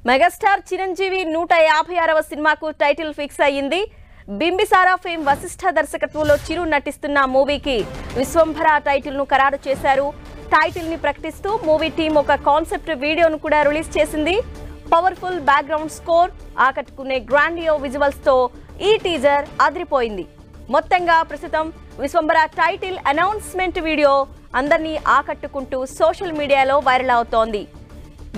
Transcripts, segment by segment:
Megastar Chiranjeevi 156వ సినిమాకు title fix అయ్యింది. Bimbisara fame Vashishtha దర్శకత్వంలో చిరు నటిస్తున్న మూవీకి విశ్వంభర టైటిల్ ను ఖరారు చేశారు. టైటిల్ ని ప్రకటిస్తూ మూవీ టీం ఒక కాన్సెప్ట్ వీడియోను కూడా రిలీజ్ చేసింది. పవర్ఫుల్ బ్యాక్గ్రౌండ్ స్కోర్, ఆకట్టుకునే గ్రాండియో విజువల్స్ తో ఈ టీజర్ అదిరిపోయింది. మొత్తంగా ప్రస్తుతం విశ్వంభర టైటిల్ అనౌన్స్మెంట్ వీడియో అందరినీ ఆకట్టుకుంటూ సోషల్ మీడియాలో వైరల్ అవుతోంది.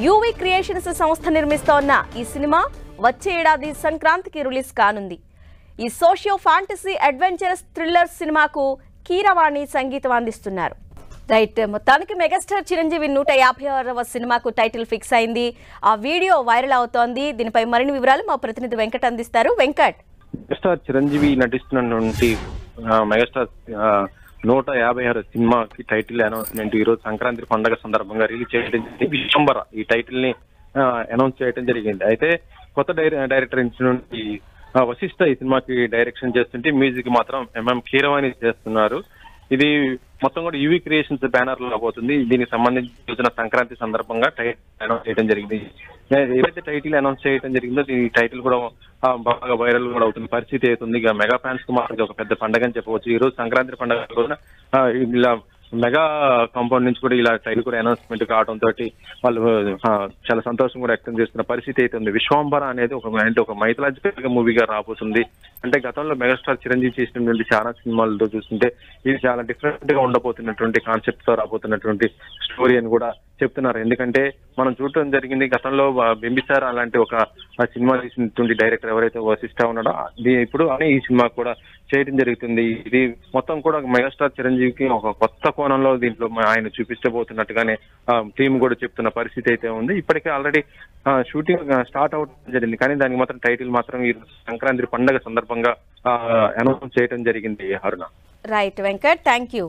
యూవీ క్రియేషన్స్ సంస్థ నిర్మిస్తోన్న ఈ సినిమా వచ్చే ఏడాది సంక్రాంతికి రిలీజ్ కానుంది. ఈ సోషియో ఫ్యాంటసీ అడ్వెంచరస్ థ్రిల్లర్ సినిమాకు కీరవాణి సంగీతం అందిస్తున్నారు. రైట్, మొత్తానికి మెగాస్టార్ చిరంజీవి 156వ సినిమాకు టైటిల్ ఫిక్స్ అయింది. ఆ వీడియో వైరల్ అవుతోంది. దీనిపై మరిన్ని వివరాలు మా ప్రతినిధి వెంకట్ అందిస్తారు. వెంకట్, మెగాస్టార్ చిరంజీవి నటిస్తున్నటువంటి మెగాస్టార్ 156 సినిమాకి టైటిల్ అనౌన్స్మెంట్ ఈ రోజు సంక్రాంతి పండుగ సందర్భంగా రిలీజ్ చేయడం జరిగింది. విశ్వంభర ఈ టైటిల్ ని అనౌన్స్ చేయడం జరిగింది. అయితే కొత్త డైరెక్టర్ నుండి వశిష్ఠ ఈ సినిమాకి డైరెక్షన్ చేస్తుంటే మ్యూజిక్ మాత్రం ఎంఎం కీరవాణి చేస్తున్నారు. ఇది మొత్తం కూడా యూవీ క్రియేషన్స్ బ్యానర్ లో పోతుంది. దీనికి సంబంధించిన సంక్రాంతి సందర్భంగా టైటిల్ అనౌన్స్ చేయడం జరిగింది. ఏదైతే టైటిల్ అనౌన్స్ చేయడం జరిగిందో ఈ టైటిల్ కూడా బాగా వైరల్ కూడా అవుతున్న పరిస్థితి అవుతుంది. ఇక మెగా ఫ్యాన్స్ కు మాత్రం ఒక పెద్ద పండుగ అని చెప్పవచ్చు. ఈ రోజు సంక్రాంతి పండుగ రోజున ఇలా మెగా కాంపౌండ్ నుంచి కూడా ఇలా టైటిల్ కూడా అనౌన్స్మెంట్ కావడంతో వాళ్ళు చాలా సంతోషం కూడా వ్యక్తం చేస్తున్న పరిస్థితి అయితే ఉంది. విశ్వంభర అనేది ఒక మైథలాజికల్ మూవీగా రాబోతుంది. అంటే గతంలో మెగాస్టార్ చిరంజీవి చేసినటువంటి చాలా సినిమాలతో చూస్తుంటే ఇది చాలా డిఫరెంట్ గా ఉండబోతున్నటువంటి కాన్సెప్ట్ తో రాబోతున్నటువంటి స్టోరీ అని కూడా చెప్తున్నారు. ఎందుకంటే మనం చూడటం జరిగింది గతంలో బింబిసారా అలాంటి ఒక సినిమా తీసినటువంటి డైరెక్టర్ ఎవరైతే వశిష్ఠ ఉన్నాడో ఇప్పుడు ఈ సినిమా కూడా చేయడం జరుగుతుంది. ఇది మొత్తం కూడా మెగాస్టార్ చిరంజీవికి ఒక కొత్త కోణంలో దీంట్లో ఆయన చూపించబోతున్నట్టుగానే టీం కూడా చెప్తున్న పరిస్థితి అయితే ఉంది. ఇప్పటికే ఆల్రెడీ షూటింగ్ స్టార్ట్ అవడం జరిగింది. కానీ దానికి మాత్రం టైటిల్ మాత్రం ఈ సంక్రాంతి పండుగ సందర్భంగా అనౌన్స్ చేయడం జరిగింది. Aruna. Right Venkat, thank you.